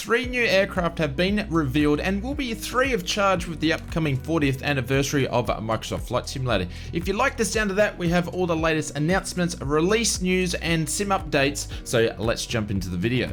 3 new aircraft have been revealed and will be free of charge with the upcoming 40th anniversary of Microsoft Flight Simulator. If you like the sound of that, we have all the latest announcements, release news, and sim updates, so let's jump into the video.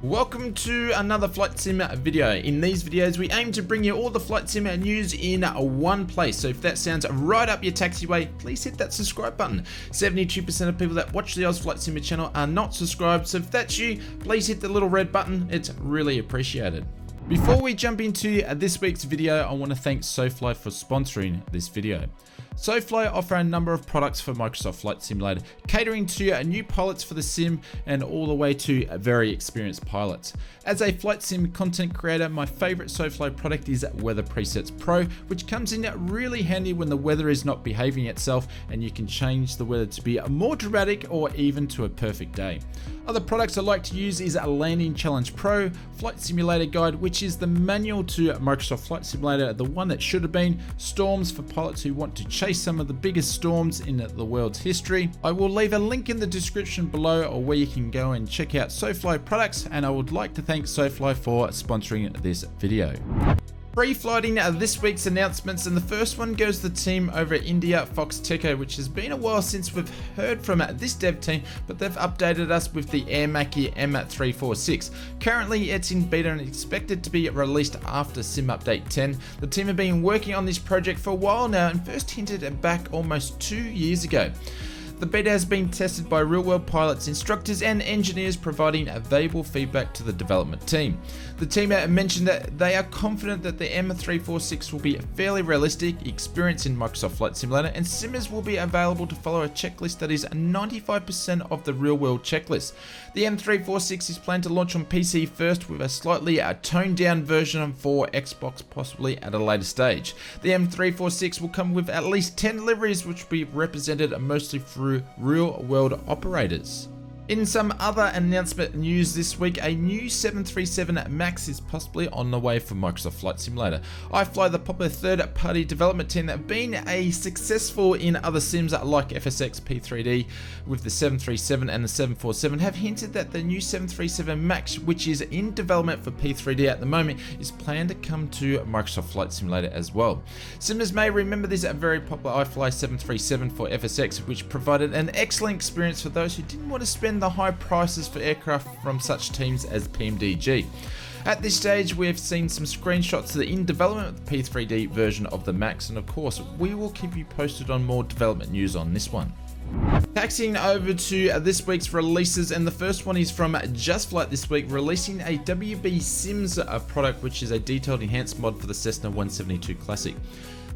Welcome to another Flight Sim video. In these videos, we aim to bring you all the Flight Sim news in one place. So if that sounds right up your taxiway, please hit that subscribe button. 72% of people that watch the Oz Flight Sim channel are not subscribed, so if that's you, please hit the little red button. It's really appreciated. Before we jump into this week's video, I want to thank Sofly for sponsoring this video. Sofly offer a number of products for Microsoft Flight Simulator, catering to new pilots for the sim and all the way to very experienced pilots. As a Flight Sim content creator, my favorite Sofly product is Weather Presets Pro, which comes in really handy when the weather is not behaving itself and you can change the weather to be more dramatic or even to a perfect day. Other products I like to use is Landing Challenge Pro, Flight Simulator Guide, which is the manual to Microsoft Flight Simulator, the one that should have been, Storms for pilots who want to chase some of the biggest storms in the world's history. I will leave a link in the description below or where you can go and check out Sofly products, and I would like to thank Sofly for sponsoring this video. Pre-flighting this week's announcements, and the first one goes to the team over at India, Foxteco, which has been a while since we've heard from this dev team, but they've updated us with the Airmacchi M346. Currently it's in beta and expected to be released after Sim Update 10. The team have been working on this project for a while now and first hinted it back almost 2 years ago. The beta has been tested by real-world pilots, instructors, and engineers, providing valuable feedback to the development team. The team mentioned that they are confident that the M346 will be fairly realistic, experienced in Microsoft Flight Simulator, and simmers will be available to follow a checklist that is 95% of the real-world checklist. The M346 is planned to launch on PC first, with a slightly toned-down version for Xbox possibly at a later stage. The M346 will come with at least 10 liveries, which will be represented mostly through real-world operators. In some other announcement news this week, a new 737 MAX is possibly on the way for Microsoft Flight Simulator. iFly, the popular third-party development team that have been successful in other sims like FSX P3D with the 737 and the 747, have hinted that the new 737 MAX, which is in development for P3D at the moment, is planned to come to Microsoft Flight Simulator as well. Simmers may remember this very popular iFly 737 for FSX, which provided an excellent experience for those who didn't want to spend the high prices for aircraft from such teams as PMDG. At this stage, we have seen some screenshots that are in development of the P3D version of the MAX, and of course, we will keep you posted on more development news on this one. Taxiing over to this week's releases, and the first one is from Just Flight this week, releasing a WB Sims product, which is a detailed enhanced mod for the Cessna 172 Classic.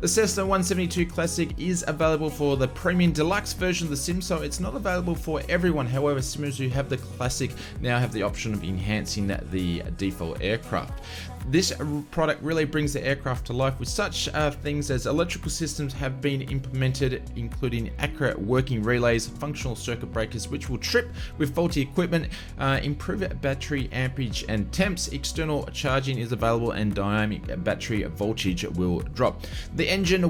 The Cessna 172 Classic is available for the Premium Deluxe version of the sim, so it's not available for everyone. However, simmers who have the Classic now have the option of enhancing the default aircraft. This product really brings the aircraft to life with such things as electrical systems have been implemented, including accurate working relays, functional circuit breakers which will trip with faulty equipment, improve battery amperage and temps, external charging is available, and dynamic battery voltage will drop. The engine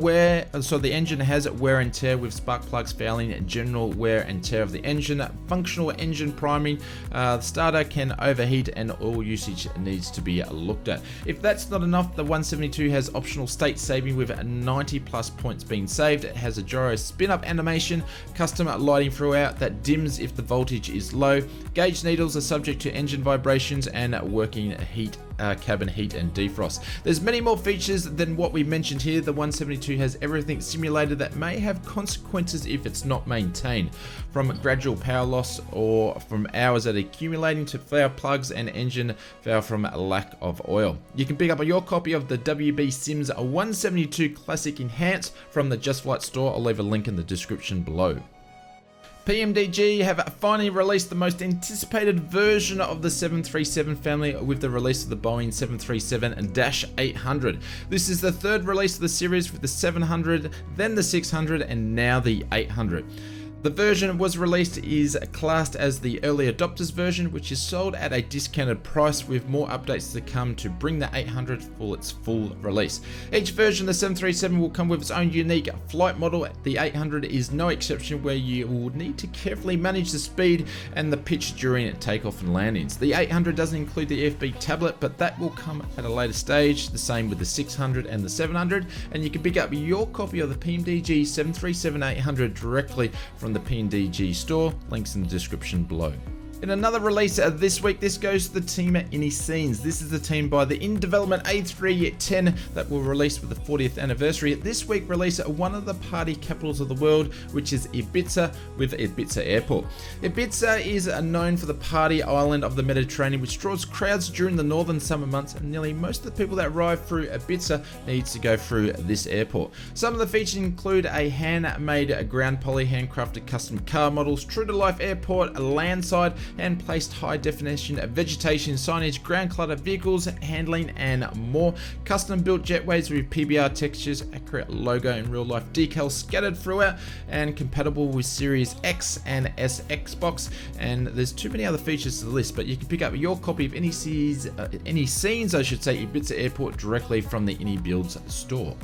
has wear and tear with spark plugs failing, general wear and tear of the engine, functional engine priming, the starter can overheat, and oil usage needs to be looked at. If that's not enough, the 172 has optional state saving with 90 plus points being saved. It has a gyro spin-up animation, custom lighting throughout that dims if the voltage is low. Gauge needles are subject to engine vibrations and working heat, cabin heat and defrost. There's many more features than what we mentioned here. The 172 has everything simulated that may have consequences if it's not maintained, from gradual power loss or from hours that are accumulating to flare plugs and engine fail from a lack of oil. You can pick up your copy of the WB Sims 172 Classic Enhanced from the Just Flight store. I'll leave a link in the description below. PMDG have finally released the most anticipated version of the 737 family with the release of the Boeing 737-800. This is the third release of the series with the 700, then the 600, and now the 800. The version was released is classed as the early adopters version, which is sold at a discounted price with more updates to come to bring the 800 for its full release. Each version, the 737 will come with its own unique flight model. The 800 is no exception, where you will need to carefully manage the speed and the pitch during takeoff and landings. The 800 doesn't include the FB tablet, but that will come at a later stage. The same with the 600 and the 700, and you can pick up your copy of the PMDG 737-800 directly from the PMDG store, links in the description below. In another release this week, this goes to the team at Scenes. This is the team by the in-development A310 that will release with the 40th anniversary. This week release one of the party capitals of the world, which is Ibiza, with Ibiza Airport. Ibiza is known for the party island of the Mediterranean, which draws crowds during the northern summer months, and nearly most of the people that arrive through Ibiza needs to go through this airport. Some of the features include a handmade ground poly handcrafted custom car models, true-to-life airport, a landside, and placed high definition vegetation, signage, ground clutter, vehicles handling, and more. Custom built jetways with PBR textures, accurate logo and real life decals scattered throughout, and compatible with Series X and S Xbox. And there's too many other features to the list, but you can pick up your copy of any scenes, Ibiza Airport directly from the Builds store.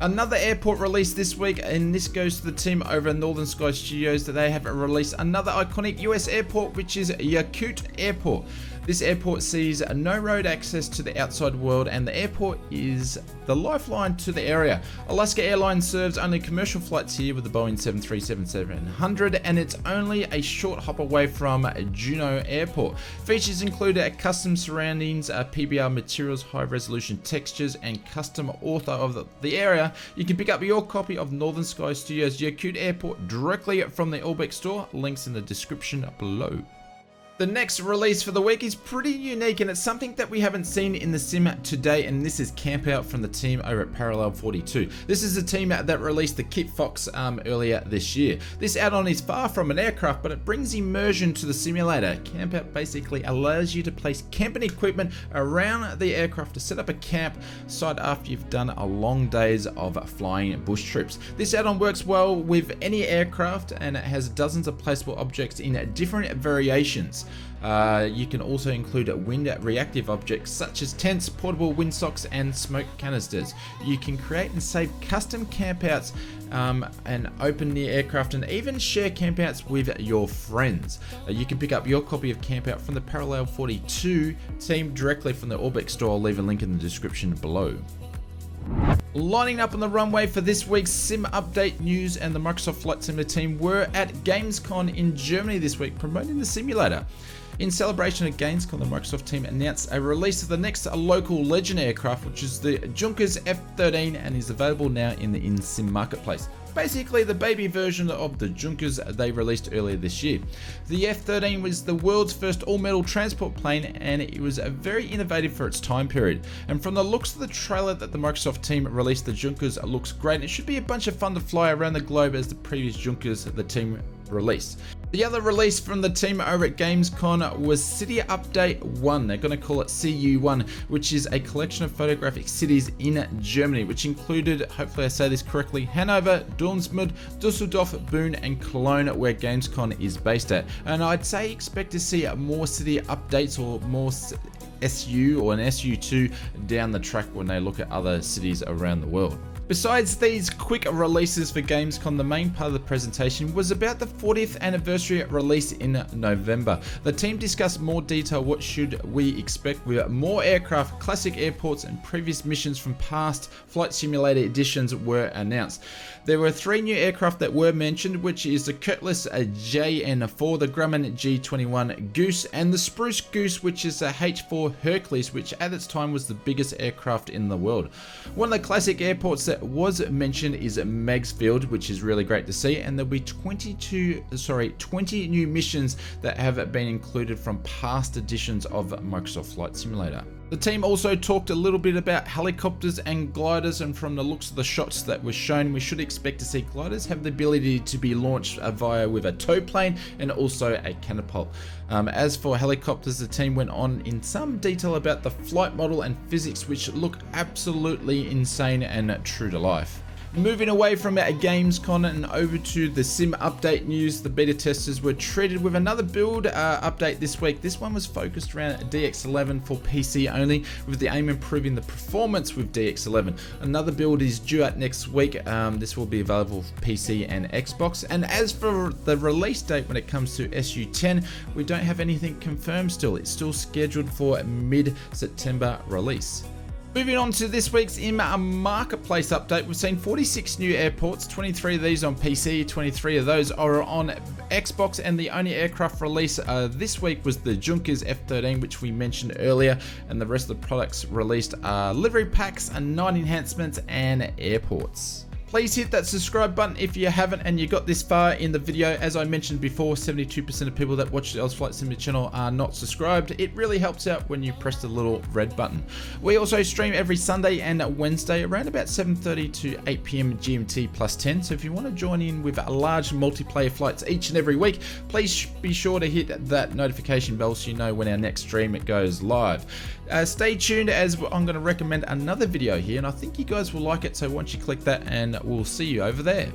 Another airport release this week, and this goes to the team over at Northern Sky Studios, that they have released another iconic US airport, which is Yakut Airport. This airport sees no road access to the outside world, and the airport is the lifeline to the area. Alaska Airlines serves only commercial flights here with the Boeing 737-700, and it's only a short hop away from Juneau Airport. Features include custom surroundings, PBR materials, high resolution textures, and custom author of the area. You can pick up your copy of Northern Sky Studios Yakut Airport directly from the Allbeck store, links in the description below. The next release for the week is pretty unique, and it's something that we haven't seen in the sim today, and this is Camp Out from the team over at Parallel 42. This is a team that released the Kit Fox earlier this year. This add-on is far from an aircraft, but it brings immersion to the simulator. Camp Out basically allows you to place camping equipment around the aircraft to set up a camp site after you've done a long days of flying bush trips. This add-on works well with any aircraft, and it has dozens of placeable objects in different variations. You can also include wind reactive objects such as tents, portable windsocks, and smoke canisters. You can create and save custom campouts and open the aircraft, and even share campouts with your friends. You can pick up your copy of Camp Out from the Parallel 42 team directly from the Allbeck store. I'll leave a link in the description below. Lining up on the runway for this week's sim update news, and the Microsoft Flight Simulator team were at Gamescom in Germany this week promoting the simulator. In celebration of Gamescom, the Microsoft team announced a release of the next local Legend aircraft, which is the Junkers F-13, and is available now in the in-sim marketplace. Basically the baby version of the Junkers they released earlier this year. The F-13 was the world's first all-metal transport plane, and it was very innovative for its time period. And from the looks of the trailer that the Microsoft team released, the Junkers looks great. It should be a bunch of fun to fly around the globe as the previous Junkers the team released. The other release from the team over at Gamescom was City Update 1. They're going to call it CU1, which is a collection of photographic cities in Germany, which included, hopefully I say this correctly, Hanover, Dortmund, Dusseldorf, Bonn, and Cologne, where Gamescom is based at. And I'd say expect to see more city updates or more SU or an SU2 down the track when they look at other cities around the world. Besides these quick releases for Gamescom, the main part of the presentation was about the 40th anniversary release in November. The team discussed more detail what should we expect with more aircraft, classic airports, and previous missions from past Flight Simulator editions were announced. There were 3 new aircraft that were mentioned, which is the Cutlass JN4, the Grumman G21 Goose, and the Spruce Goose, which is a H4 Hercules, which at its time was the biggest aircraft in the world. One of the classic airports that was mentioned is Magsfield, which is really great to see, and there'll be 20 new missions that have been included from past editions of Microsoft Flight Simulator. The team also talked a little bit about helicopters and gliders, and from the looks of the shots that were shown, we should expect to see gliders have the ability to be launched via with a tow plane and also a catapult. As for helicopters, the team went on in some detail about the flight model and physics, which look absolutely insane and true to life. Moving away from our Gamescom and over to the sim update news, the beta testers were treated with another build update this week. This one was focused around DX11 for PC only, with the aim improving the performance with DX11. Another build is due out next week. This will be available for PC and Xbox. And as for the release date when it comes to SU10, we don't have anything confirmed still. It's still scheduled for mid-September release. Moving on to this week's marketplace update, we've seen 46 new airports, 23 of these on PC, 23 of those are on Xbox, and the only aircraft release this week was the Junkers F-13, which we mentioned earlier, and the rest of the products released are livery packs, and 9 enhancements, and airports. Please hit that subscribe button if you haven't and you got this far in the video. As I mentioned before, 72% of people that watch the Oz Flight Simulator channel are not subscribed. It really helps out when you press the little red button. We also stream every Sunday and Wednesday around about 7:30 to 8 PM GMT plus 10. So if you want to join in with large multiplayer flights each and every week, please be sure to hit that notification bell so you know when our next stream goes live. Stay tuned, as I'm going to recommend another video here, and I think you guys will like it, so once you click that, and we'll see you over there.